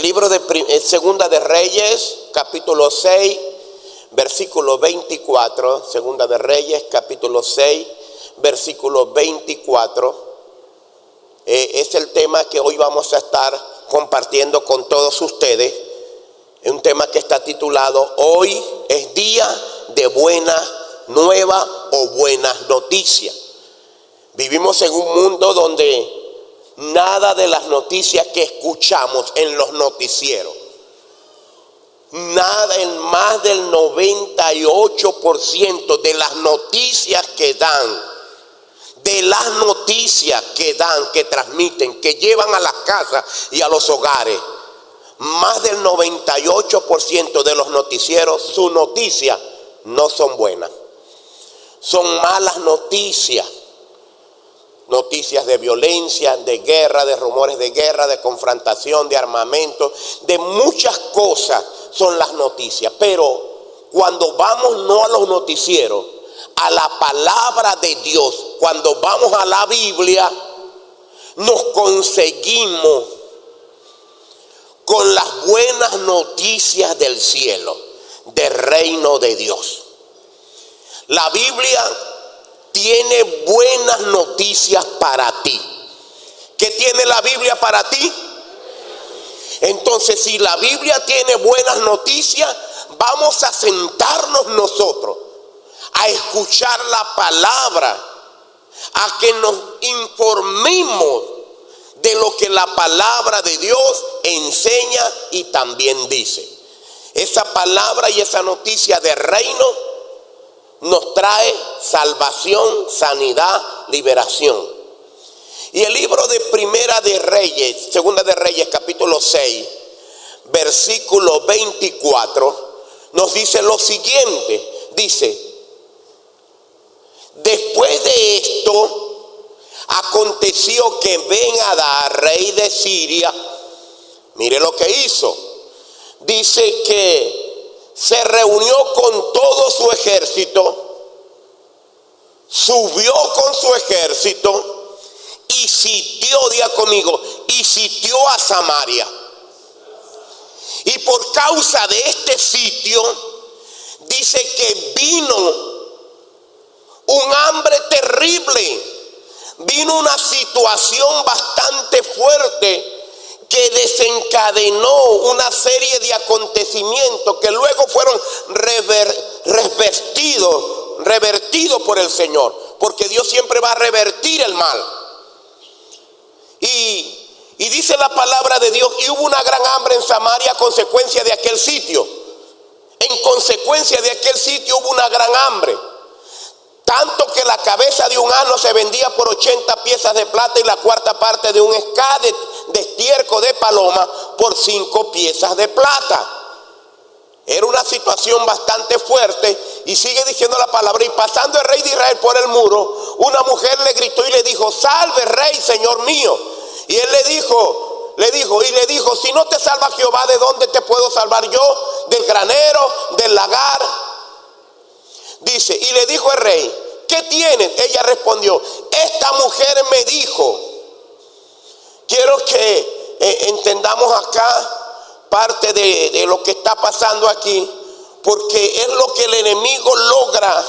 El libro de Segunda de Reyes, capítulo 6, versículo 24. Segunda de Reyes, capítulo 6, versículo 24. Es el tema que hoy vamos a estar compartiendo con todos ustedes. Es un tema que está titulado Hoy es día de buena nueva o buenas noticias. Vivimos en un mundo donde nada de las noticias que escuchamos en los noticieros, nada, en más del 98% de las noticias que dan, que transmiten, que llevan a las casas y a los hogares, más del 98% de los noticieros, sus noticias no son buenas. Son malas noticias. Noticias de violencia, de guerra, de rumores de guerra, de confrontación, de armamento, de muchas cosas son las noticias. Pero cuando vamos no a los noticieros, a la palabra de Dios, cuando vamos a la Biblia, nos conseguimos con las buenas noticias del cielo, del reino de Dios. La Biblia tiene buenas noticias para ti. ¿Qué tiene la Biblia para ti? Entonces, si la Biblia tiene buenas noticias, vamos a sentarnos nosotros a escuchar la palabra, a que nos informemos de lo que la palabra de Dios enseña y también dice. Esa palabra y esa noticia de reino nos trae salvación, sanidad, liberación. Y el libro de Segunda de Reyes, capítulo 6, versículo 24, nos dice lo siguiente. Dice: después de esto, aconteció que Ben-Hadad, rey de Siria, mire lo que hizo. Dice que se reunió con todo su ejército, subió con su ejército y sitió, diga conmigo, y sitió a Samaria. Y por causa de este sitio, dice que vino un hambre terrible, vino una situación bastante fuerte que desencadenó una serie de acontecimientos que luego fueron revertidos por el Señor, porque Dios siempre va a revertir el mal. Y dice la palabra de Dios, y hubo una gran hambre en Samaria a consecuencia de aquel sitio. En consecuencia de aquel sitio hubo una gran hambre, tanto que la cabeza de un asno se vendía por 80 piezas de plata y la cuarta parte de un escá de estiércol de paloma por 5 piezas de plata. Era una situación bastante fuerte. Y sigue diciendo la palabra: y pasando el rey de Israel por el muro, una mujer le gritó y le dijo: salve, rey, señor mío. Y él le dijo, si no te salva Jehová, ¿de dónde te puedo salvar yo? ¿Del granero, del lagar? Dice, y le dijo el rey: ¿qué tienes? Ella respondió: esta mujer me dijo. Quiero que entendamos acá parte de lo que está pasando aquí, porque es lo que el enemigo logra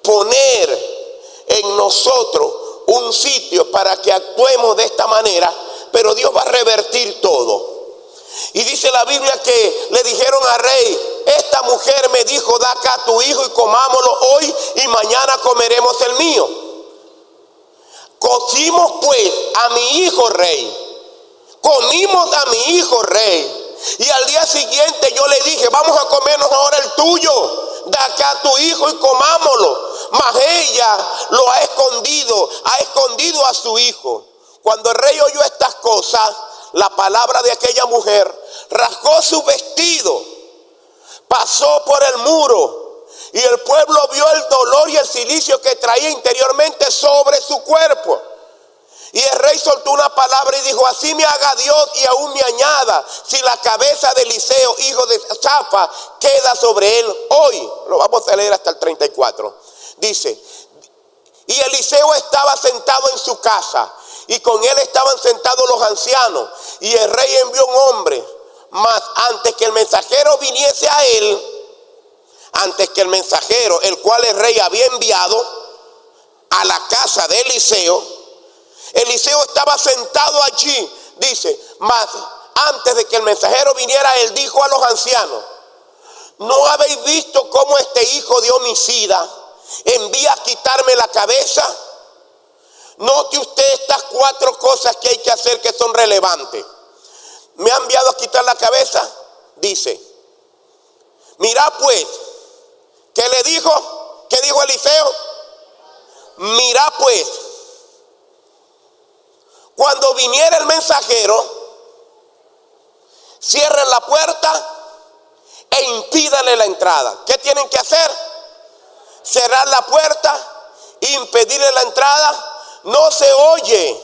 poner en nosotros, un sitio para que actuemos de esta manera, pero Dios va a revertir todo. Y dice la Biblia que le dijeron al rey: esta mujer me dijo, da acá a tu hijo y comámoslo hoy y mañana comeremos el mío. Cocimos pues a mi hijo rey, comimos a mi hijo rey, y al día siguiente yo le dije: vamos a comernos ahora el tuyo, da acá a tu hijo y comámoslo. Mas ella lo ha escondido a su hijo. Cuando el rey oyó estas cosas, la palabra de aquella mujer, rasgó su vestido, pasó por el muro, y el pueblo vio el dolor y el cilicio que traía interiormente sobre su cuerpo. Y el rey soltó una palabra y dijo: así me haga Dios y aún me añada, si la cabeza de Eliseo, hijo de Safat, queda sobre él hoy. Lo vamos a leer hasta el 34. Dice: y Eliseo estaba sentado en su casa, y con él estaban sentados los ancianos. Y el rey envió un hombre Mas antes que el mensajero viniese a él, antes que el mensajero, el cual el rey había enviado a la casa de Eliseo, Eliseo estaba sentado allí, dice, mas antes de que el mensajero viniera, él dijo a los ancianos: ¿no habéis visto cómo este hijo de homicida envía a quitarme la cabeza? Note usted estas 4 cosas que hay que hacer que son relevantes. Me ha enviado a quitar la cabeza, dice. Mirad pues, ¿qué le dijo? ¿Qué dijo Eliseo? Mirad pues, cuando viniera el mensajero, cierren la puerta e impídanle la entrada. ¿Qué tienen que hacer? Cerrar la puerta, impedirle la entrada. No se oye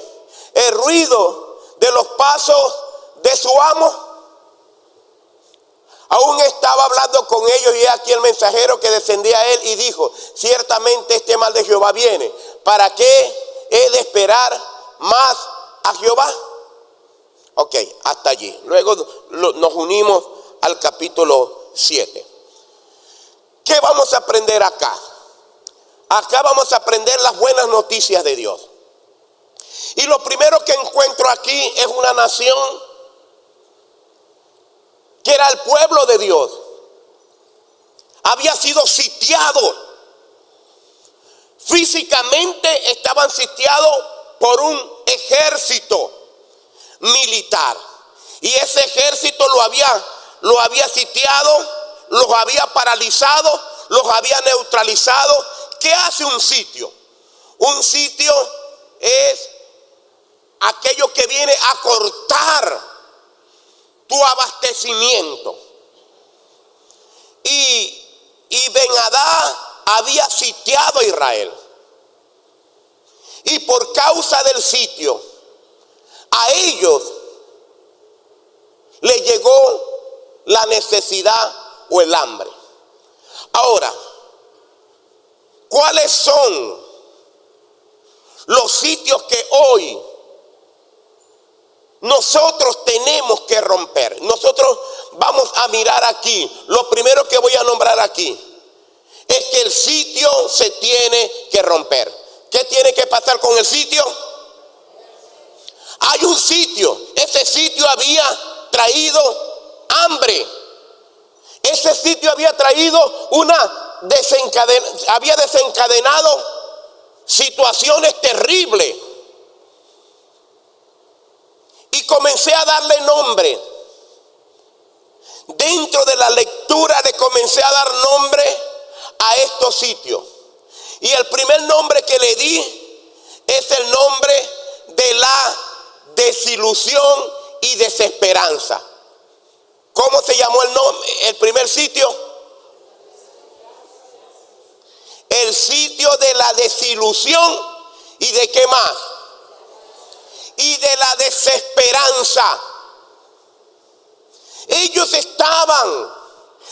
el ruido de los pasos de su amo. Aún estaba hablando con ellos, y aquí el mensajero que descendía a él y dijo: ciertamente este mal de Jehová viene. ¿Para qué he de esperar más a Jehová? Ok, hasta allí. Luego nos unimos al capítulo 7. ¿Qué vamos a aprender acá? Acá vamos a aprender las buenas noticias de Dios. Y lo primero que encuentro aquí es una nación que era el pueblo de Dios. Había sido sitiado. Físicamente estaban sitiados por un ejército militar. Y ese ejército lo había sitiado, los había paralizado, los había neutralizado. ¿Qué hace un sitio? Un sitio es aquello que viene a cortar tu abastecimiento. Y Ben-Hadad había sitiado a Israel. Y por causa del sitio, a ellos les llegó la necesidad o el hambre. Ahora, ¿cuáles son los sitios que hoy nosotros tenemos que romper? Nosotros vamos a mirar aquí. Lo primero que voy a nombrar aquí es que el sitio se tiene que romper. ¿Qué tiene que pasar con el sitio? Hay un sitio. Ese sitio había traído hambre. Ese sitio había traído había desencadenado situaciones terribles. Y comencé a darle nombre. Dentro de la lectura le comencé a dar nombre a estos sitios. Y el primer nombre que le di es el nombre de la desilusión y desesperanza. ¿Cómo se llamó el primer sitio? El sitio de la desilusión y de qué más. Y de la desesperanza. Ellos estaban,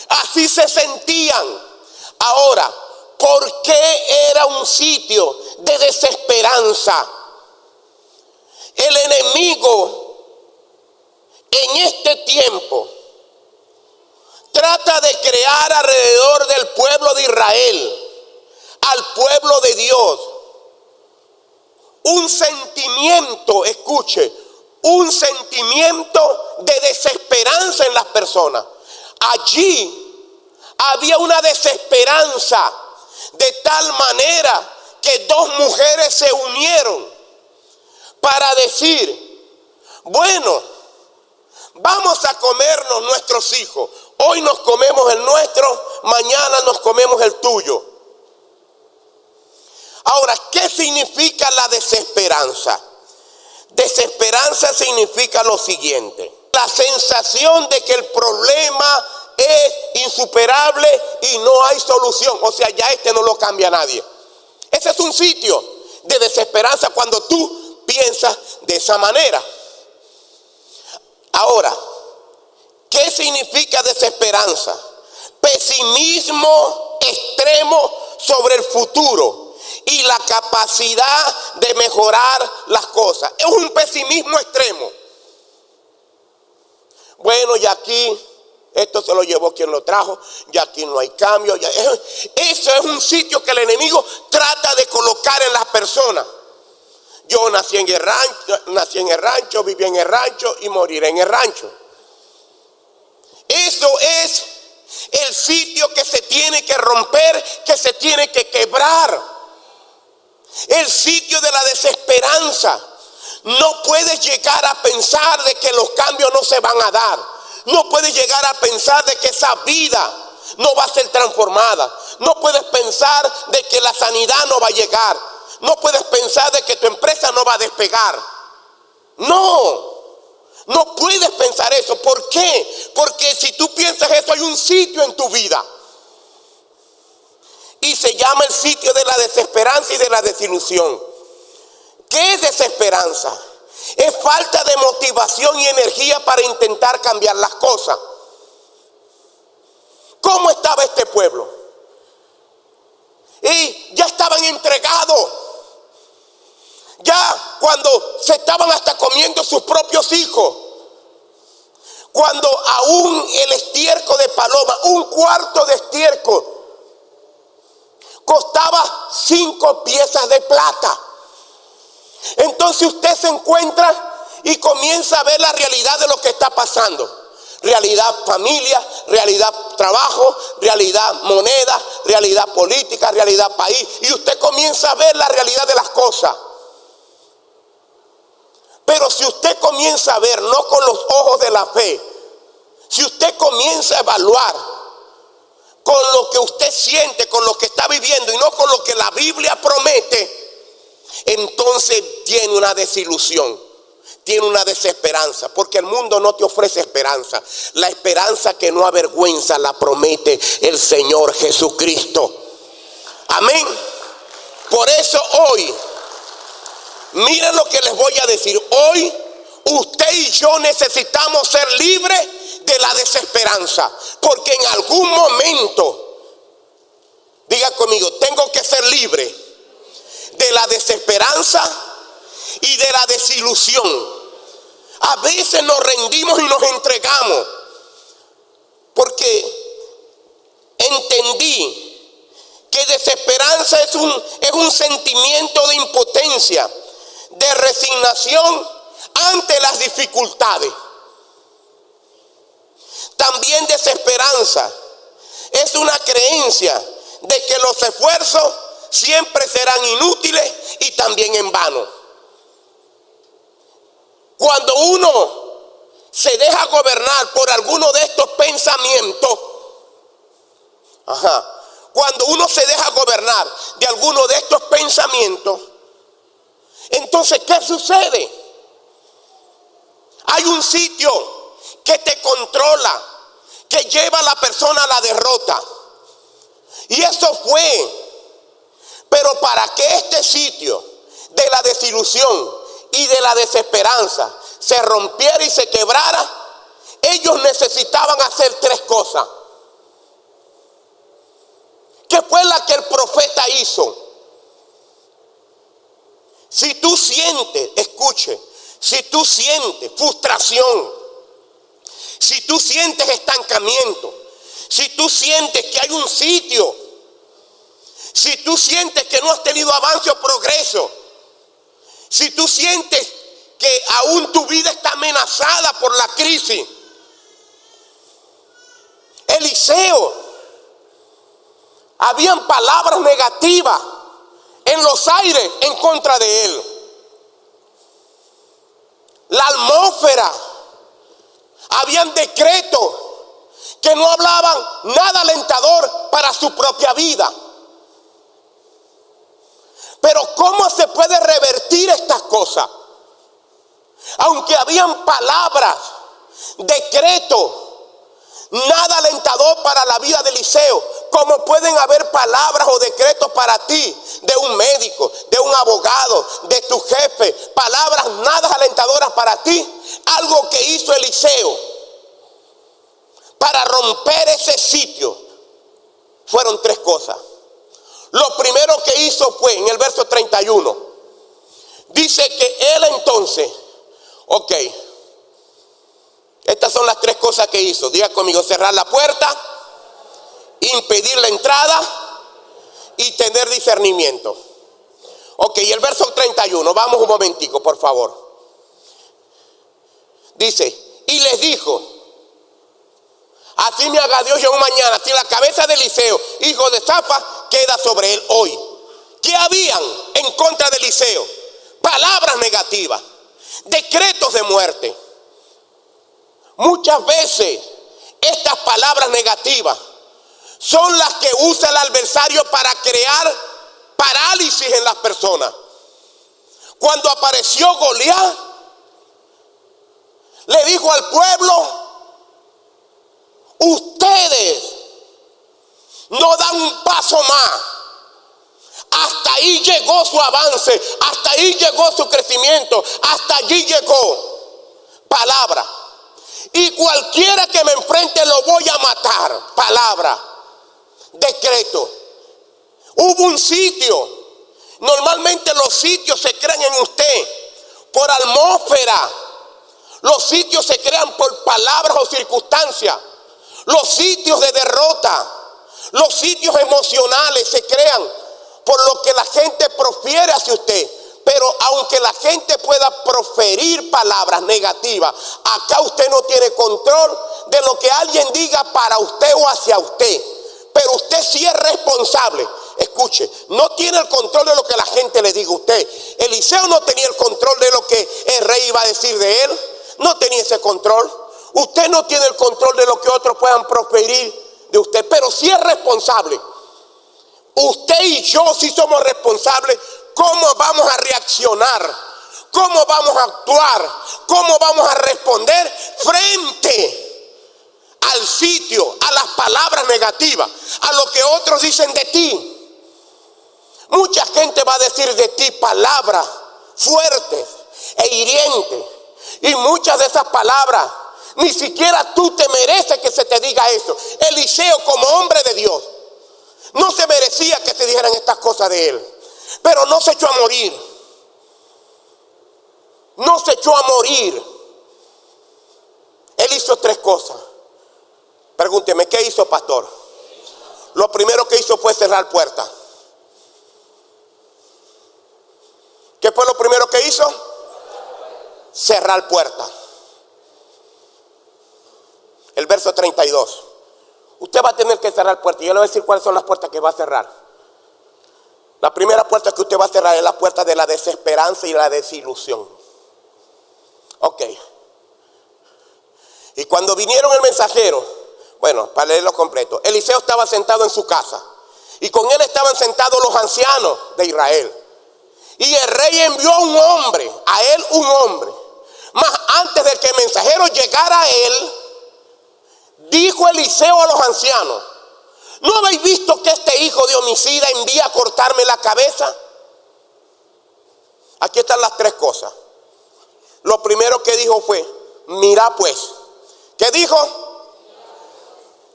así se sentían. Ahora, ¿por qué era un sitio de desesperanza? El enemigo en este tiempo trata de crear alrededor del pueblo de Israel, al pueblo de Dios, un sentimiento, escuche, un sentimiento de desesperanza en las personas. Allí había una desesperanza de tal manera que 2 mujeres se unieron para decir: bueno, vamos a comernos nuestros hijos. Hoy nos comemos el nuestro, mañana nos comemos el tuyo. Ahora, ¿qué significa la desesperanza? Desesperanza significa lo siguiente: la sensación de que el problema es insuperable y no hay solución. O sea, ya no lo cambia nadie. Ese es un sitio de desesperanza cuando tú piensas de esa manera. Ahora, ¿qué significa desesperanza? Pesimismo extremo sobre el futuro y la capacidad de mejorar las cosas. Es un pesimismo extremo. Bueno, y aquí esto se lo llevó quien lo trajo, y aquí no hay cambio. Eso es un sitio que el enemigo trata de colocar en las personas. Yo nací en el rancho, viví en el rancho y moriré en el rancho. Eso es el sitio que se tiene que romper, que se tiene que quebrar. El sitio de la desesperanza. No puedes llegar a pensar de que los cambios no se van a dar. No puedes llegar a pensar de que esa vida no va a ser transformada. No puedes pensar de que la sanidad no va a llegar. No puedes pensar de que tu empresa no va a despegar. No puedes pensar eso. ¿Por qué? Porque si tú piensas eso, hay un sitio en tu vida. Y se llama el sitio de la desesperanza y de la desilusión. ¿Qué es desesperanza? Es falta de motivación y energía para intentar cambiar las cosas. ¿Cómo estaba este pueblo? Y ya estaban entregados. Ya cuando se estaban hasta comiendo sus propios hijos. Cuando aún el estiércol de paloma, un cuarto de estiércol, costaba 5 piezas de plata. Entonces usted se encuentra y comienza a ver la realidad de lo que está pasando. Realidad familia, realidad trabajo, realidad moneda, realidad política, realidad país. Y usted comienza a ver la realidad de las cosas. Pero si usted comienza a ver, no con los ojos de la fe, si usted comienza a evaluar con lo que usted siente, con lo que está viviendo y no con lo que la Biblia promete, entonces tiene una desilusión, tiene una desesperanza, porque el mundo no te ofrece esperanza. La esperanza que no avergüenza la promete el Señor Jesucristo. Amén. Por eso hoy, miren lo que les voy a decir. Hoy usted y yo necesitamos ser libres de la desesperanza, porque en algún momento, diga conmigo, tengo que ser libre de la desesperanza y de la desilusión. A veces nos rendimos y nos entregamos, porque entendí que desesperanza es un sentimiento de impotencia, de resignación ante las dificultades. También desesperanza es una creencia de que los esfuerzos siempre serán inútiles y también en vano. Cuando uno se deja gobernar por alguno de estos pensamientos, cuando uno se deja gobernar de alguno de estos pensamientos, entonces, ¿qué sucede? Hay un sitio que te controla, que lleva a la persona a la derrota. Y eso fue. Pero para que este sitio de la desilusión y de la desesperanza se rompiera y se quebrara, ellos necesitaban hacer 3 cosas. ¿Qué fue la que el profeta hizo? Si tú sientes, escuche, si tú sientes frustración, si tú sientes estancamiento, si tú sientes que hay un sitio, si tú sientes que no has tenido avance o progreso, si tú sientes que aún tu vida está amenazada por la crisis, Eliseo, habían palabras negativas en los aires en contra de él. La atmósfera, habían decretos que no hablaban nada alentador para su propia vida. Pero ¿cómo se puede revertir estas cosas? Aunque habían palabras, decretos, nada alentador para la vida de Eliseo, como pueden haber palabras o decretos para ti, de un médico, de un abogado, de tu jefe, palabras nada alentadoras para ti. Algo que hizo Eliseo para romper ese sitio fueron 3 cosas. Lo primero que hizo fue, en el verso 31, dice que él entonces, estas son las 3 cosas que hizo. Diga conmigo: cerrar la puerta, impedir la entrada y tener discernimiento. Ok, y el verso 31, vamos un momentico, por favor. Dice: y les dijo: así me haga Dios yo mañana, si la cabeza de Eliseo, hijo de Safat, queda sobre él hoy. ¿Qué habían en contra de Eliseo? Palabras negativas, decretos de muerte. Muchas veces estas palabras negativas son las que usa el adversario para crear parálisis en las personas. Cuando apareció Goliat, le dijo al pueblo: ustedes no dan un paso más. Hasta ahí llegó su avance, hasta ahí llegó su crecimiento, hasta allí llegó. Palabra. Y cualquiera que me enfrente lo voy a matar. Palabra. Decreto. Hubo un sitio. Normalmente los sitios se crean en usted por atmósfera. Los sitios se crean por palabras o circunstancias. Los sitios de derrota, los sitios emocionales se crean por lo que la gente profiere hacia usted. Pero aunque la gente pueda proferir palabras negativas, acá usted no tiene control de lo que alguien diga para usted o hacia usted. Pero usted sí es responsable. Escuche, no tiene el control de lo que la gente le diga a usted. Eliseo no tenía el control de lo que el rey iba a decir de él. No tenía ese control. Usted no tiene el control de lo que otros puedan proferir de usted, pero sí es responsable. Usted y yo sí somos responsables. ¿Cómo vamos a reaccionar? ¿Cómo vamos a actuar? ¿Cómo vamos a responder frente al sitio, a las palabras negativas, a lo que otros dicen de ti? Mucha gente va a decir de ti palabras fuertes e hirientes, y muchas de esas palabras ni siquiera tú te mereces que se te diga eso. Eliseo, como hombre de Dios, no se merecía que se dijeran estas cosas de él. Pero no se echó a morir. No se echó a morir. Él hizo tres cosas. Pregúnteme, ¿qué hizo, pastor? Lo primero que hizo fue cerrar puertas. ¿Qué fue lo primero que hizo? Cerrar puertas. El verso 32. Usted va a tener que cerrar puertas. Yo le voy a decir cuáles son las puertas que va a cerrar. La primera puerta que usted va a cerrar es la puerta de la desesperanza y la desilusión. Ok. Y cuando vinieron el mensajero, bueno, para leerlo completo, Eliseo estaba sentado en su casa y con él estaban sentados los ancianos de Israel. Y el rey envió a un hombre, a él un hombre. Mas antes de que el mensajero llegara a él, dijo Eliseo a los ancianos: ¿no habéis visto que este hijo de homicida envía a cortarme la cabeza? Aquí están las tres cosas. Lo primero que dijo fue: mira pues. ¿Qué dijo?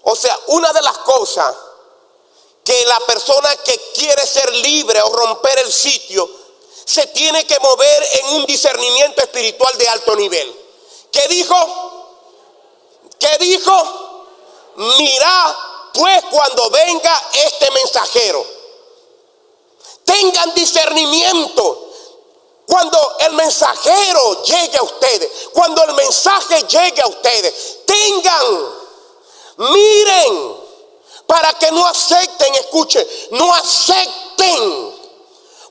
O sea, una de las cosas que la persona que quiere ser libre o romper el sitio se tiene que mover en un discernimiento espiritual de alto nivel. ¿Qué dijo? ¿Qué dijo? Mira pues cuando venga este mensajero. Tengan discernimiento. Cuando el mensajero llegue a ustedes, cuando el mensaje llegue a ustedes, miren, para que no acepten, escuchen, no acepten.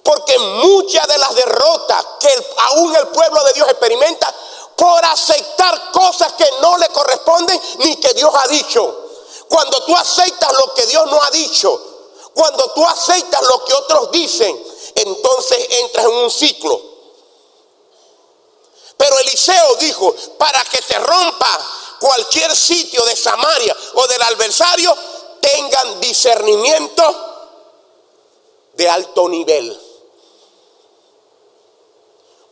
Porque muchas de las derrotas que aún el pueblo de Dios experimenta por aceptar cosas que no le corresponden ni que Dios ha dicho. Cuando tú aceptas lo que Dios no ha dicho, cuando tú aceptas lo que otros dicen, entonces entras en un ciclo. Pero Eliseo dijo: para que se rompa cualquier sitio de Samaria o del adversario, tengan discernimiento de alto nivel.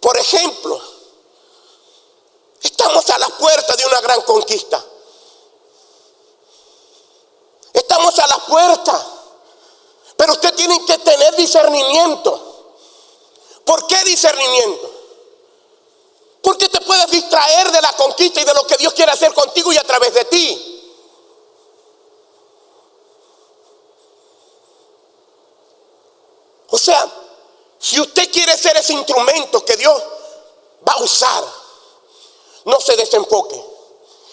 Por ejemplo, estamos a las puertas de una gran conquista. Estamos a las puertas. Pero usted tiene que tener discernimiento. ¿Por qué discernimiento? Porque te puedes distraer de la conquista y de lo que Dios quiere hacer contigo y a través de ti. O sea, si usted quiere ser ese instrumento que Dios va a usar, no se desenfoque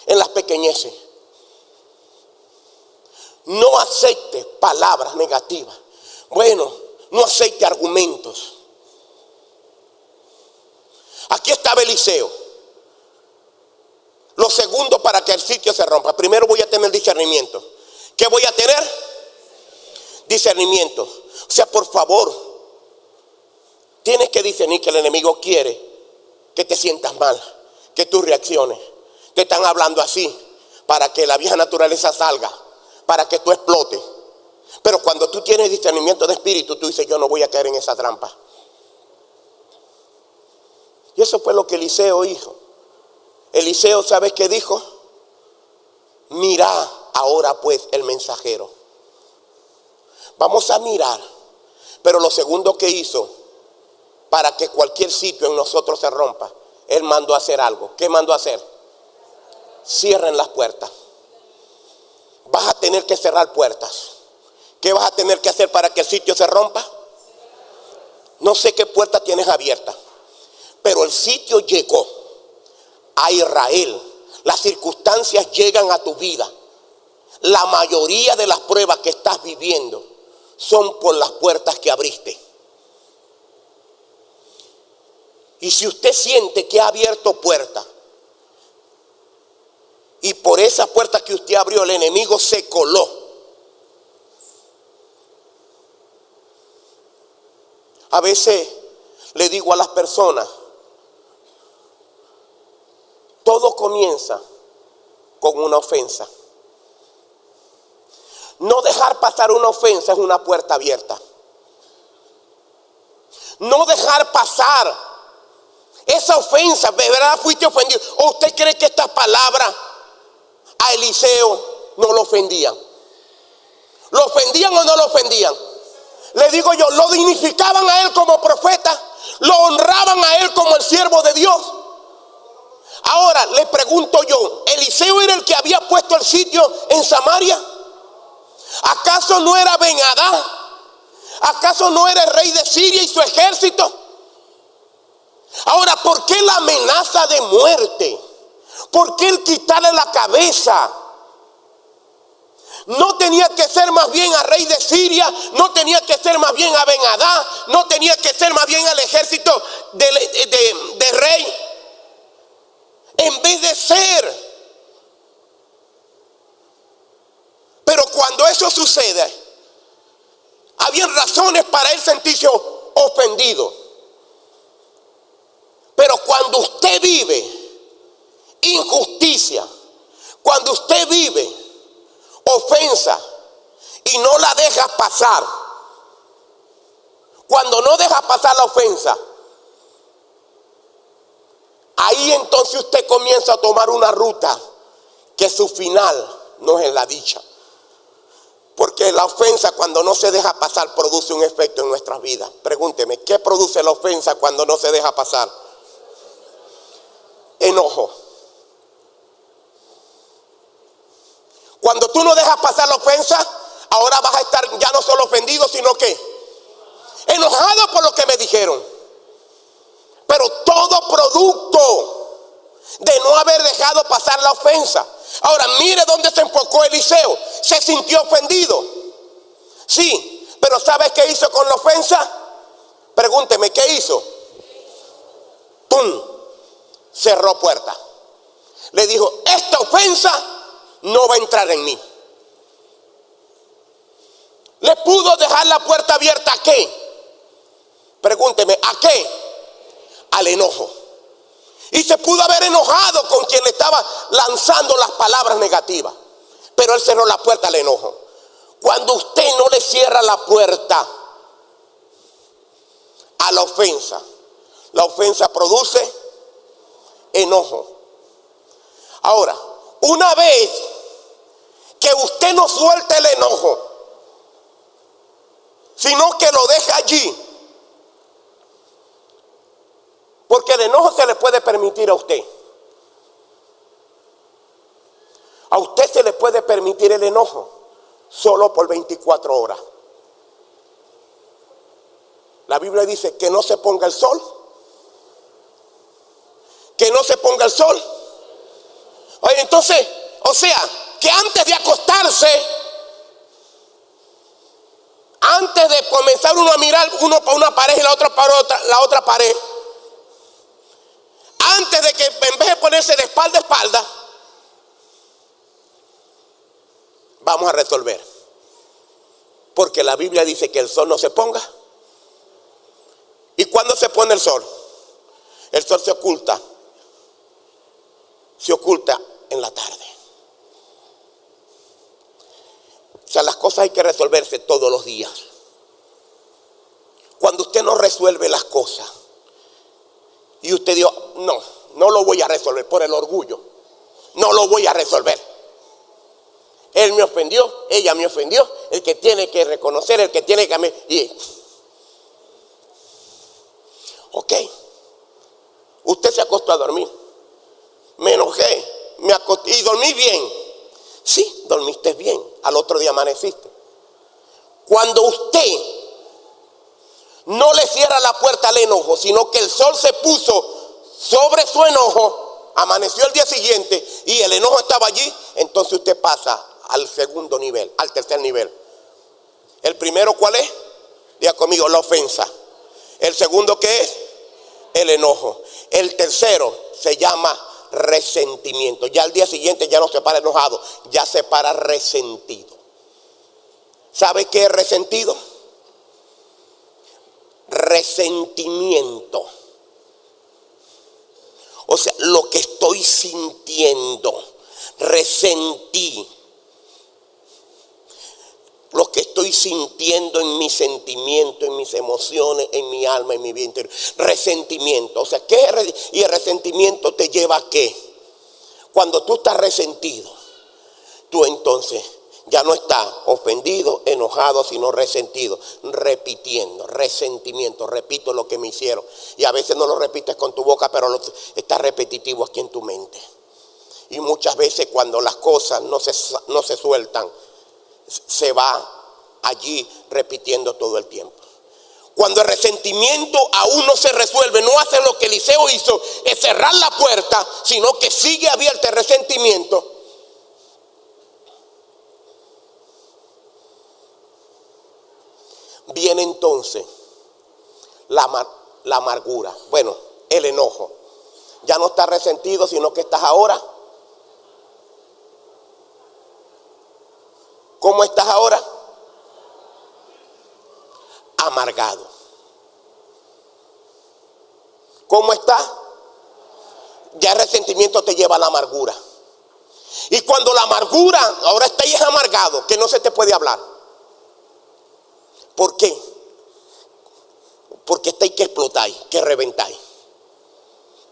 en las pequeñeces. No acepte palabras negativas. Bueno, no acepte argumentos. Aquí estaba Eliseo. Lo segundo para que el sitio se rompa. Primero voy a tener discernimiento. ¿Qué voy a tener? Discernimiento. O sea, por favor, tienes que discernir que el enemigo quiere que te sientas mal, que tú reacciones. Te están hablando así para que la vieja naturaleza salga, para que tú explotes. Pero cuando tú tienes discernimiento de espíritu, tú dices, yo no voy a caer en esa trampa. Y eso fue lo que Eliseo hizo. Eliseo, ¿sabes qué dijo? Mira ahora pues el mensajero. Vamos a mirar. Pero lo segundo que hizo, para que cualquier sitio en nosotros se rompa, él mandó a hacer algo. ¿Qué mandó a hacer? Cierren las puertas. Vas a tener que cerrar puertas. ¿Qué vas a tener que hacer para que el sitio se rompa? No sé qué puerta tienes abierta, pero el sitio llegó a Israel. Las circunstancias llegan a tu vida. La mayoría de las pruebas que estás viviendo son por las puertas que abriste. Y si usted siente que ha abierto puertas y por esa puerta que usted abrió el enemigo se coló, a veces le digo a las personas, todo comienza con una ofensa. No dejar pasar una ofensa es una puerta abierta. No dejar pasar esa ofensa, de verdad fuiste ofendido. ¿O usted cree que estas palabras a Eliseo no lo ofendían? ¿Lo ofendían o no lo ofendían? Le digo yo, lo dignificaban a él como profeta, lo honraban a él como el siervo de Dios. Ahora le pregunto yo, ¿Eliseo era el que había puesto el sitio en Samaria? ¿Acaso no era Ben-Hadad? ¿Acaso no era el rey de Siria y su ejército? Ahora, ¿por qué la amenaza de muerte? ¿Por qué el quitarle la cabeza? No tenía que ser más bien al rey de Siria, no tenía que ser más bien a Ben-Hadad, no tenía que ser más bien al ejército de rey. En vez de ser. Pero cuando eso sucede, habían razones para él sentirse ofendido. Pero cuando usted vive injusticia, cuando usted vive ofensa y no la deja pasar, cuando no deja pasar la ofensa, ahí entonces usted comienza a tomar una ruta que su final no es en la dicha. Porque la ofensa, cuando no se deja pasar, produce un efecto en nuestras vidas. Pregúnteme, ¿qué produce la ofensa cuando no se deja pasar? Enojo. Cuando tú no dejas pasar la ofensa, ahora vas a estar ya no solo ofendido, sino que enojado por lo que me dijeron. Pero todo producto de no haber dejado pasar la ofensa. Ahora mire dónde se enfocó Eliseo. Se sintió ofendido. Sí, pero ¿sabes qué hizo con la ofensa? Pregúnteme, ¿qué hizo? ¡Pum! Cerró puerta. Le dijo, esta ofensa no va a entrar en mí. ¿Le pudo dejar la puerta abierta a qué? Pregúnteme, ¿a qué? Al enojo. Y se pudo haber enojado con quien le estaba lanzando las palabras negativas. Pero él cerró la puerta al enojo. Cuando usted no le cierra la puerta a la ofensa produce enojo. Ahora, una vez que usted no suelte el enojo, sino que lo deja allí, Porque el enojo se le puede permitir a usted. A usted se le puede permitir el enojo solo por 24 horas. La Biblia dice que no se ponga el sol. Que no se ponga el sol. Oye, entonces, o sea, que antes de acostarse, antes de comenzar uno a mirar uno para una pared y la otra para la otra pared, antes de que en vez de ponerse de espalda a espalda, vamos a resolver. Porque la Biblia dice que el sol no se ponga. ¿Y cuándo se pone el sol? El sol se oculta en la tarde. O sea, las cosas hay que resolverse todos los días. Cuando usted no resuelve las cosas y usted dijo, no lo voy a resolver por el orgullo, no lo voy a resolver. Él me ofendió, ella me ofendió, el que tiene que reconocer, el que tiene que... Ok, usted se acostó a dormir, me enojé, me acosté y dormí bien. Sí, dormiste bien, al otro día amaneciste. Cuando usted no le cierra la puerta al enojo, sino que el sol se puso sobre su enojo, amaneció el día siguiente y el enojo estaba allí, entonces usted pasa al segundo nivel, al tercer nivel. El primero, ¿cuál es? Diga conmigo, la ofensa. El segundo, ¿qué es? El enojo. El tercero se llama resentimiento. Ya al día siguiente ya no se para enojado, ya se para resentido. ¿Sabe qué es resentido? Resentimiento. O sea, lo que estoy sintiendo, resentí. Lo que estoy sintiendo en mis sentimientos, en mis emociones, en mi alma, en mi vida interior. Resentimiento. O sea, ¿qué es? Y el resentimiento te lleva a ¿qué? Cuando tú estás resentido, tú entonces ya no estás ofendido, enojado, sino resentido. Repitiendo, resentimiento. Repito lo que me hicieron. Y a veces no lo repites con tu boca, pero está repetitivo aquí en tu mente. Y muchas veces cuando las cosas no se sueltan, se va allí repitiendo todo el tiempo. Cuando el resentimiento aún no se resuelve, no hace lo que Eliseo hizo, es cerrar la puerta, sino que sigue abierto el resentimiento. Viene entonces la amargura, bueno, el enojo. Ya no estás resentido, sino que estás ahora. ¿Cómo estás ahora? Amargado. ¿Cómo estás? Ya el resentimiento te lleva a la amargura. Y cuando la amargura, ahora estás amargado, que no se te puede hablar. ¿Por qué? Porque estáis que explotáis, que reventáis.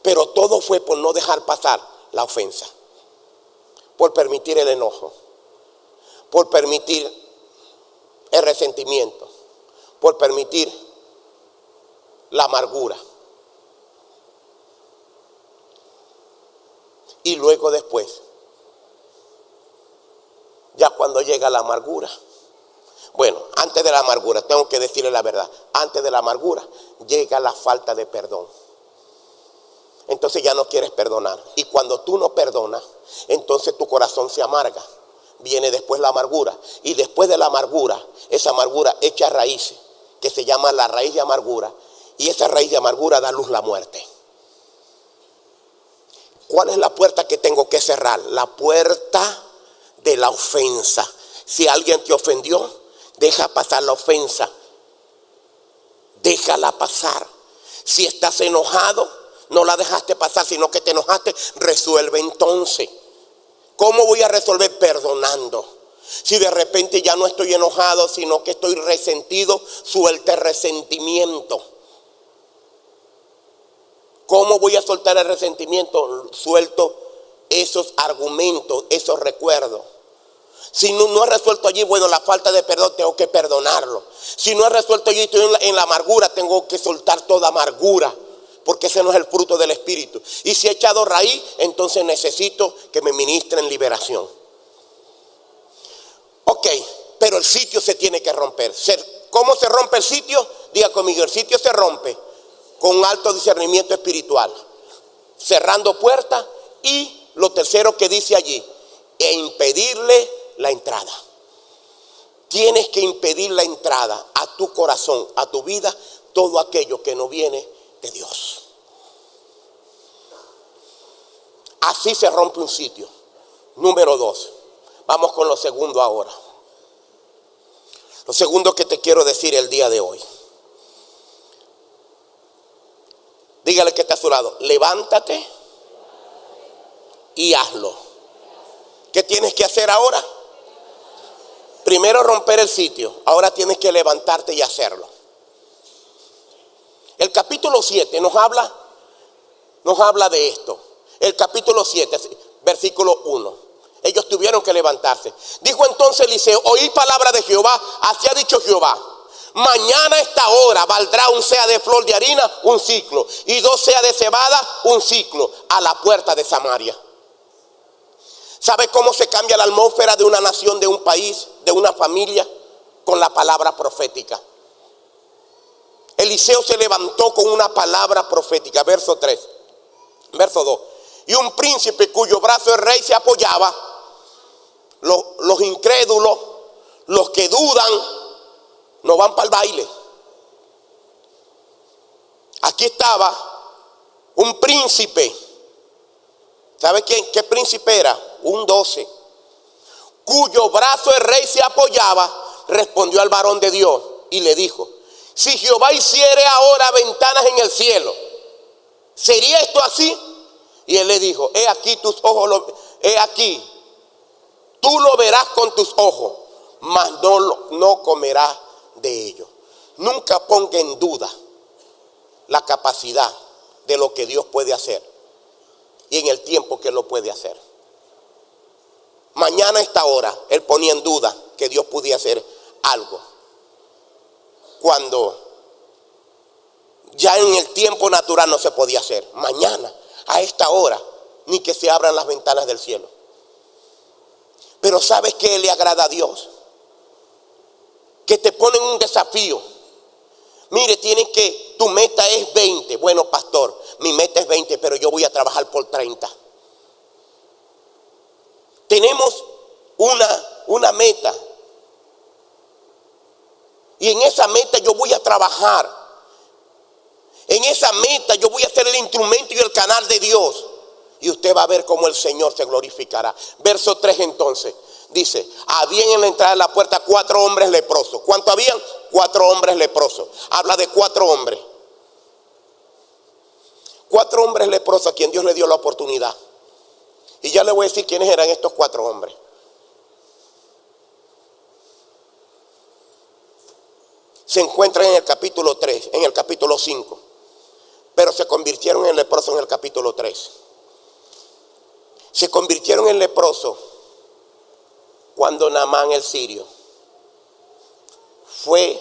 Pero todo fue por no dejar pasar la ofensa, por permitir el enojo, por permitir el resentimiento, por permitir la amargura. Y luego después, ya cuando llega la amargura, bueno, antes de la amargura, tengo que decirle la verdad, antes de la amargura llega la falta de perdón. Entonces ya no quieres perdonar. Y cuando tú no perdonas, entonces tu corazón se amarga. Viene después la amargura. Y después de la amargura, esa amargura echa raíces, que se llama la raíz de amargura. Y esa raíz de amargura da luz la muerte. ¿Cuál es la puerta que tengo que cerrar? La puerta de la ofensa. Si alguien te ofendió, deja pasar la ofensa. Déjala pasar. Si estás enojado, no la dejaste pasar, sino que te enojaste, resuelve entonces. ¿Cómo voy a resolver? Perdonando. Si de repente ya no estoy enojado, sino que estoy resentido, suelta el resentimiento. ¿Cómo voy a soltar el resentimiento? Suelto esos argumentos, esos recuerdos. Si no he resuelto allí, bueno, la falta de perdón, tengo que perdonarlo. Si no he resuelto allí, estoy en la amargura, tengo que soltar toda amargura. porque ese no es el fruto del Espíritu. Y si he echado raíz, entonces necesito que me ministren liberación. Ok, pero el sitio se tiene que romper. ¿Cómo se rompe el sitio? Diga conmigo, el sitio se rompe con un alto discernimiento espiritual, cerrando puertas, y lo tercero que dice allí, e impedirle la entrada. Tienes que impedir la entrada a tu corazón, a tu vida, todo aquello que no viene de Dios. Así se rompe un sitio. Número 2. Vamos con lo segundo ahora. Lo segundo que te quiero decir el día de hoy. Dígale que está a su lado. Levántate y hazlo. ¿Qué tienes que hacer ahora? Primero romper el sitio. Ahora tienes que levantarte y hacerlo. El capítulo 7 nos habla de esto. El capítulo 7, versículo 1. Ellos tuvieron que levantarse. Dijo entonces Eliseo: oí palabra de Jehová, así ha dicho Jehová. Mañana a esta hora valdrá un seah de flor de harina un ciclo, y 2 seas de cebada un ciclo, a la puerta de Samaria. ¿Sabe cómo se cambia la atmósfera de una nación, de un país, de una familia? Con la palabra profética. Eliseo se levantó con una palabra profética. Verso 3, verso 2. Y un príncipe cuyo brazo el rey se apoyaba, los incrédulos, los que dudan, no van para el baile. Aquí estaba un príncipe. ¿Sabe qué príncipe era? Un 12. Cuyo brazo el rey se apoyaba, respondió al varón de Dios y le dijo: si Jehová hiciere ahora ventanas en el cielo, ¿sería esto así? Y él le dijo: he aquí tus ojos, he aquí, tú lo verás con tus ojos, mas no comerás de ello. Nunca ponga en duda la capacidad de lo que Dios puede hacer y en el tiempo que lo puede hacer. Mañana a esta hora él ponía en duda que Dios pudiera hacer algo, cuando ya en el tiempo natural no se podía hacer. Mañana a esta hora, ni que se abran las ventanas del cielo. Pero ¿sabes qué le agrada a Dios? Que te ponen un desafío. Mire, tu meta es 20. Bueno, pastor, mi meta es 20, pero yo voy a trabajar por 30. Tenemos una meta. Y en esa meta yo voy a trabajar. En esa meta yo voy a ser el instrumento y el canal de Dios. Y usted va a ver cómo el Señor se glorificará. Verso 3 entonces. Dice: habían en la entrada de la puerta 4 hombres leprosos. ¿Cuánto habían? 4 hombres leprosos. Habla de 4 hombres. 4 hombres leprosos a quien Dios le dio la oportunidad. Y ya le voy a decir quiénes eran estos 4 hombres. Se encuentran en el capítulo 3, en el capítulo 5. Pero se convirtieron en leprosos en el capítulo 3. Se convirtieron en leprosos cuando Naamán el sirio fue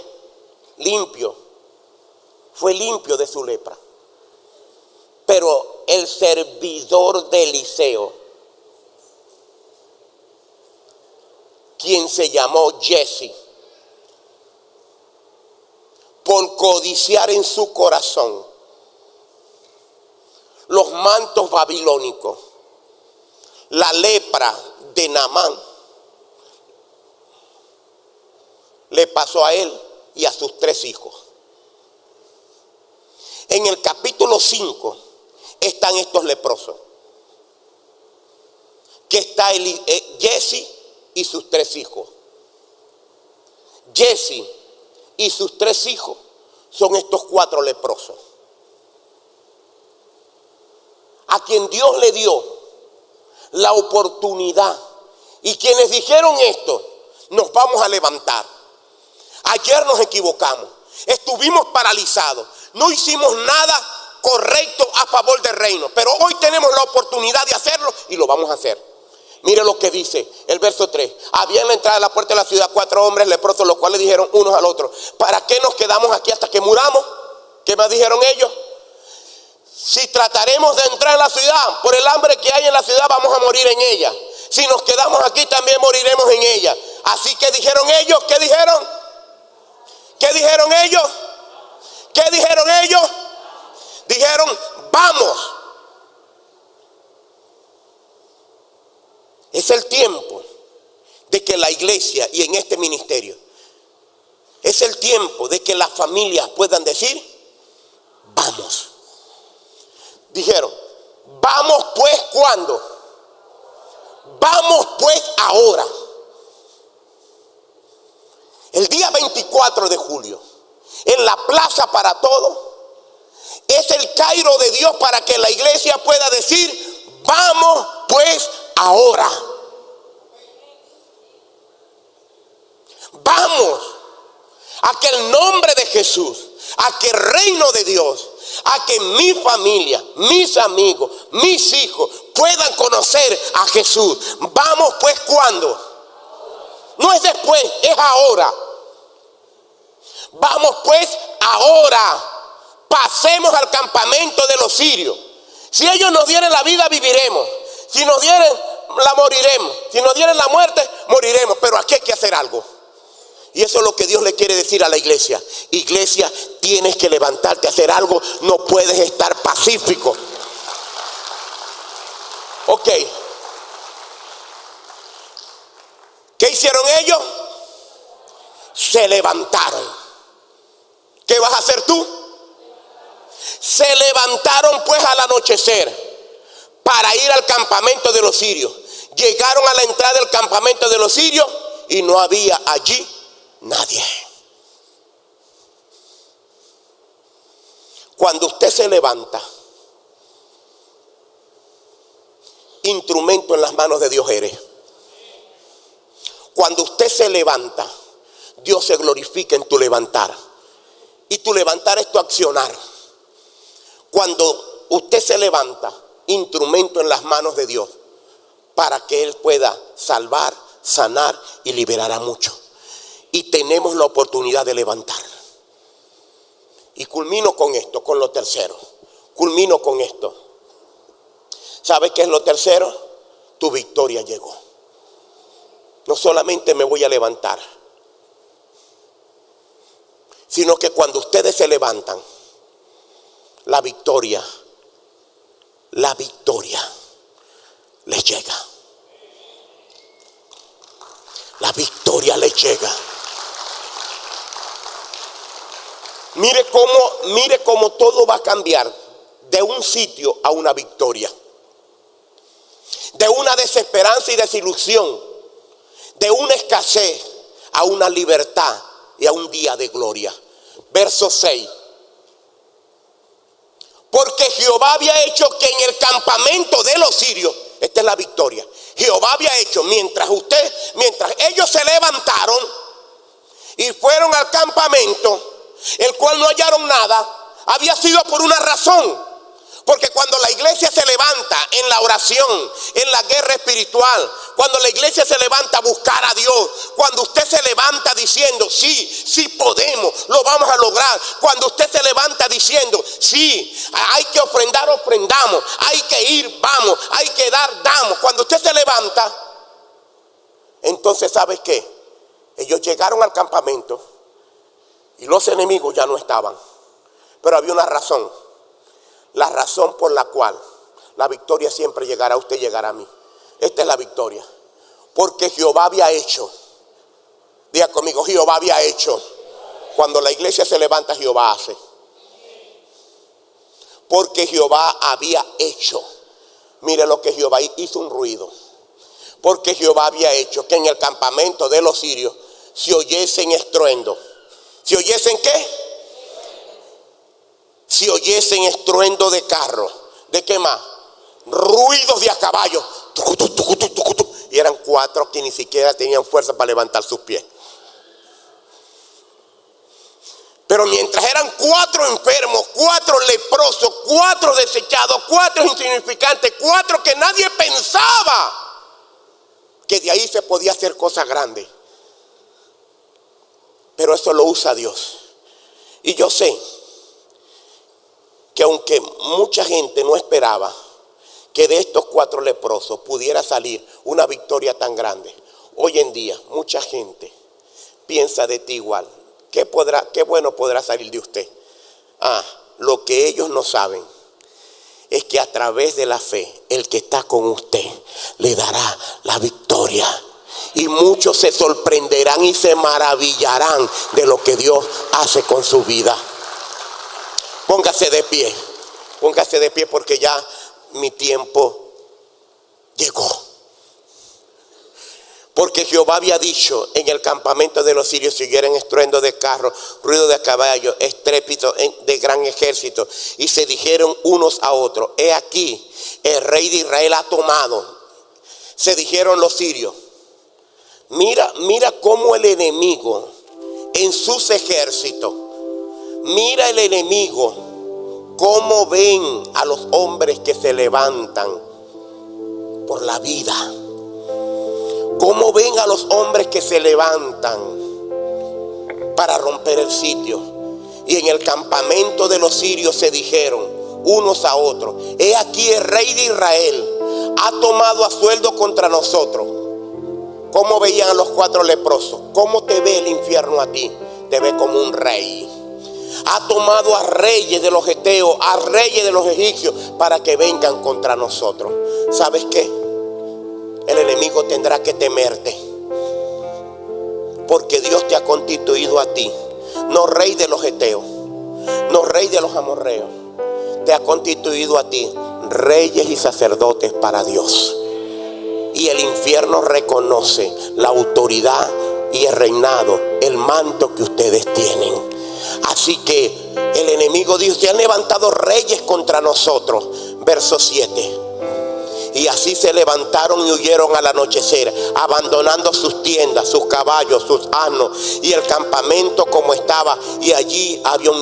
limpio de su lepra. Pero el servidor de Eliseo, quien se llamó Jesse, por codiciar en su corazón los mantos babilónicos, la lepra de Naamán le pasó a él y a sus 3 hijos. En el capítulo 5 están estos leprosos, que está Jesse y sus 3 hijos. Jesse y sus 3 hijos son estos 4 leprosos, a quien Dios le dio la oportunidad, y quienes dijeron esto: nos vamos a levantar. Ayer nos equivocamos, estuvimos paralizados, no hicimos nada correcto a favor del reino, pero hoy tenemos la oportunidad de hacerlo y lo vamos a hacer. Mire lo que dice el verso 3. Había en la entrada de la puerta de la ciudad 4 hombres leprosos, los cuales dijeron unos al otro: ¿para qué nos quedamos aquí hasta que muramos? ¿Qué más dijeron ellos? Si trataremos de entrar en la ciudad, por el hambre que hay en la ciudad vamos a morir en ella. Si nos quedamos aquí también moriremos en ella. Así que dijeron ellos, ¿qué dijeron? ¿Qué dijeron ellos? ¿Qué dijeron ellos? Dijeron, vamos. Es el tiempo de que la iglesia y en este ministerio, es el tiempo de que las familias puedan decir, vamos. Dijeron, vamos pues ¿cuándo? Vamos pues ahora. El día 24 de julio, en la Plaza para Todos, es el Cairo de Dios para que la iglesia pueda decir, vamos pues ahora. Vamos a que el nombre de Jesús, a que el reino de Dios, a que mi familia, mis amigos, mis hijos puedan conocer a Jesús. Vamos pues ¿cuándo? No es después, es ahora. Vamos pues ahora. Pasemos al campamento de los sirios. Si ellos nos dieren la vida, viviremos. Si nos dieren la moriremos. Si nos dieren la muerte, moriremos. Pero aquí hay que hacer algo. Y eso es lo que Dios le quiere decir a la iglesia. Iglesia, tienes que levantarte a hacer algo. No puedes estar pacífico. Ok. ¿Qué hicieron ellos? Se levantaron. ¿Qué vas a hacer tú? Se levantaron pues al anochecer para ir al campamento de los sirios. Llegaron a la entrada del campamento de los sirios y no había allí nadie. Cuando usted se levanta, instrumento en las manos de Dios eres. Cuando usted se levanta, Dios se glorifica en tu levantar. Y tu levantar es tu accionar. Cuando usted se levanta, instrumento en las manos de Dios para que Él pueda salvar, sanar y liberar a muchos. Y tenemos la oportunidad de levantar. Y culmino con esto, con lo tercero. Culmino con esto. ¿Sabe qué es lo tercero? Tu victoria llegó. No solamente me voy a levantar, sino que cuando ustedes se levantan, la victoria les llega. La victoria les llega. Mire cómo todo va a cambiar de un sitio a una victoria. De una desesperanza y desilusión. De una escasez a una libertad y a un día de gloria. Verso 6. Porque Jehová había hecho que en el campamento de los sirios, esta es la victoria, Jehová había hecho mientras ellos se levantaron y fueron al campamento, el cual no hallaron nada, había sido por una razón. Porque cuando la iglesia se levanta en la oración, en la guerra espiritual, cuando la iglesia se levanta a buscar a Dios, cuando usted se levanta diciendo, sí podemos, lo vamos a lograr. Cuando usted se levanta diciendo, sí, hay que ofrendar, ofrendamos, hay que ir, vamos, hay que dar, damos. Cuando usted se levanta, entonces ¿sabe qué? Ellos llegaron al campamento y los enemigos ya no estaban. Pero había una razón. La razón por la cual la victoria siempre llegará a usted, llegará a mí. Esta es la victoria. Porque Jehová había hecho. Diga conmigo, Jehová había hecho. Cuando la iglesia se levanta, Jehová hace. Porque Jehová había hecho. Mire lo que Jehová hizo, un ruido. Porque Jehová había hecho que en el campamento de los sirios se oyesen estruendo. ¿Se oyesen qué? Si oyesen estruendo de carro, ¿de qué más? Ruidos de a caballo. Y eran 4 que ni siquiera tenían fuerza para levantar sus pies. Pero mientras eran 4 enfermos, 4 leprosos, 4 desechados, 4 insignificantes, 4 que nadie pensaba que de ahí se podía hacer cosas grandes. Pero eso lo usa Dios. Y yo sé que aunque mucha gente no esperaba que de estos 4 leprosos pudiera salir una victoria tan grande, hoy en día mucha gente piensa de ti igual. ¿Qué bueno podrá salir de usted? Lo que ellos no saben es que a través de la fe, el que está con usted le dará la victoria. Y muchos se sorprenderán y se maravillarán de lo que Dios hace con su vida. Póngase de pie porque ya mi tiempo llegó. Porque Jehová había dicho: en el campamento de los sirios siguieron estruendo de carros, ruido de caballos, estrépito de gran ejército. Y se dijeron unos a otros: he aquí, el rey de Israel ha tomado. Se dijeron los sirios: mira cómo el enemigo en sus ejércitos, mira el enemigo cómo ven a los hombres que se levantan por la vida. Cómo ven a los hombres que se levantan para romper el sitio. Y en el campamento de los sirios se dijeron unos a otros: he aquí, el rey de Israel ha tomado a sueldo contra nosotros. ¿Cómo veían a los 4 leprosos? ¿Cómo te ve el infierno a ti? Te ve como un rey. Ha tomado a reyes de los heteos, a reyes de los egipcios, para que vengan contra nosotros. ¿Sabes qué? El enemigo tendrá que temerte, porque Dios te ha constituido a ti, no rey de los heteos, no rey de los amorreos, te ha constituido a ti reyes y sacerdotes para Dios. Y el infierno reconoce la autoridad y el reinado, el manto que ustedes tienen. Así que el enemigo dijo: se han levantado reyes contra nosotros. Verso 7. Y así se levantaron y huyeron al anochecer, abandonando sus tiendas, sus caballos, sus asnos y el campamento como estaba. Y allí habían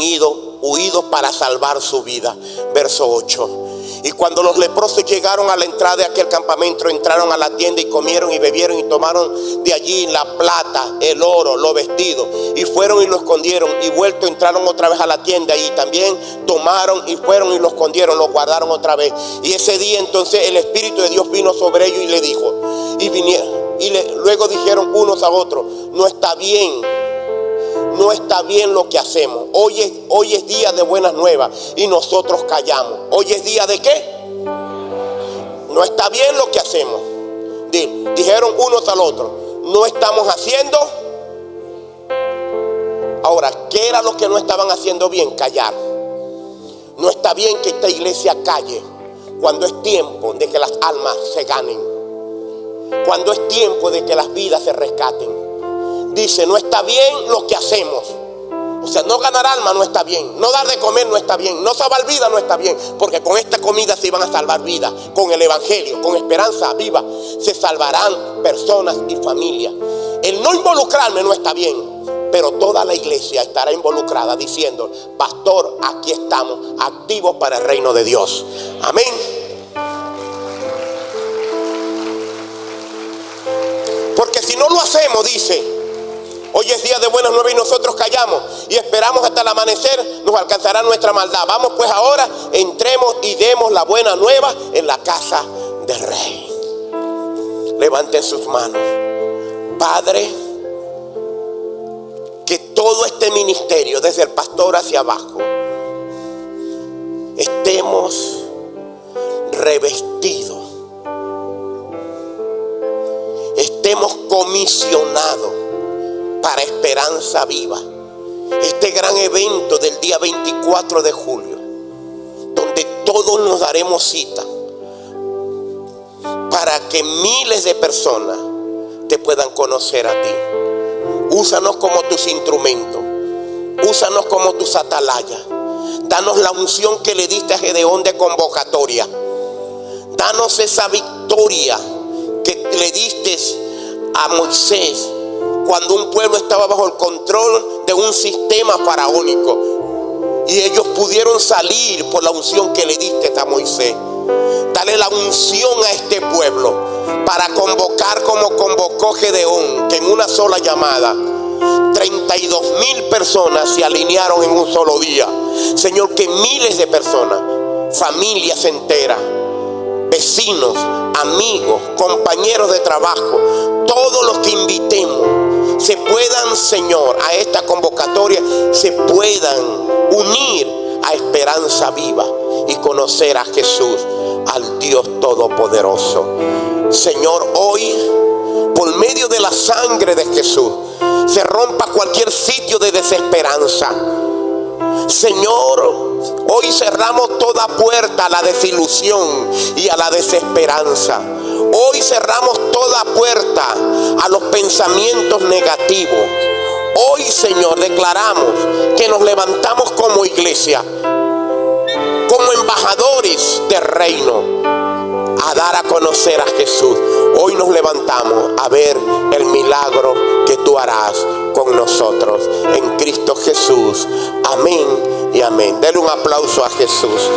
huido para salvar su vida. Verso 8. Y cuando los leprosos llegaron a la entrada de aquel campamento, entraron a la tienda y comieron y bebieron y tomaron de allí la plata, el oro, los vestidos, y fueron y lo escondieron. Y vuelto entraron otra vez a la tienda y también tomaron y fueron y lo escondieron, lo guardaron otra vez. Y ese día entonces el Espíritu de Dios vino sobre ellos y le dijo, luego dijeron unos a otros: no está bien lo que hacemos. Hoy es día de buenas nuevas y nosotros callamos. ¿Hoy es día de qué? No está bien lo que hacemos. Dijeron unos al otro: no estamos haciendo. Ahora, ¿qué era lo que no estaban haciendo bien? Callar. No está bien que esta iglesia calle cuando es tiempo de que las almas se ganen, cuando es tiempo de que las vidas se rescaten. Dice: no está bien lo que hacemos. O sea, no ganar alma no está bien, no dar de comer no está bien, no salvar vida no está bien, porque con esta comida se iban a salvar vidas. Con el evangelio, con esperanza viva, se salvarán personas y familias. El no involucrarme no está bien, pero toda la iglesia estará involucrada diciendo: pastor, aquí estamos, activos para el reino de Dios. Amén. Porque si no lo hacemos, dice: hoy es día de buenas nuevas y nosotros callamos y esperamos hasta el amanecer, nos alcanzará nuestra maldad. Vamos pues ahora, entremos y demos la buena nueva en la casa del rey. Levanten sus manos. Padre, que todo este ministerio, desde el pastor hacia abajo, estemos revestidos, estemos comisionados para Esperanza Viva, este gran evento del día 24 de julio, donde todos nos daremos cita para que miles de personas te puedan conocer a ti. Úsanos como tus instrumentos, úsanos como tus atalayas. Danos la unción que le diste a Gedeón de convocatoria. Danos esa victoria que le diste a Moisés cuando un pueblo estaba bajo el control de un sistema faraónico y ellos pudieron salir por la unción que le diste a Moisés. Dale la unción a este pueblo para convocar como convocó Gedeón, que en una sola llamada 32,000 personas se alinearon en un solo día. Señor, que miles de personas, familias enteras, vecinos, amigos, compañeros de trabajo, todos los que invitemos, se puedan, Señor, a esta convocatoria, se puedan unir a Esperanza Viva y conocer a Jesús, al Dios Todopoderoso. Señor, hoy, por medio de la sangre de Jesús, se rompa cualquier sitio de desesperanza. Señor, hoy cerramos toda puerta a la desilusión y a la desesperanza. Hoy cerramos toda puerta a los pensamientos negativos. Hoy, Señor, declaramos que nos levantamos como iglesia, como embajadores del reino, a dar a conocer a Jesús. Hoy nos levantamos a ver el milagro que tú harás con nosotros en Cristo Jesús. Amén y amén. Denle un aplauso a Jesús.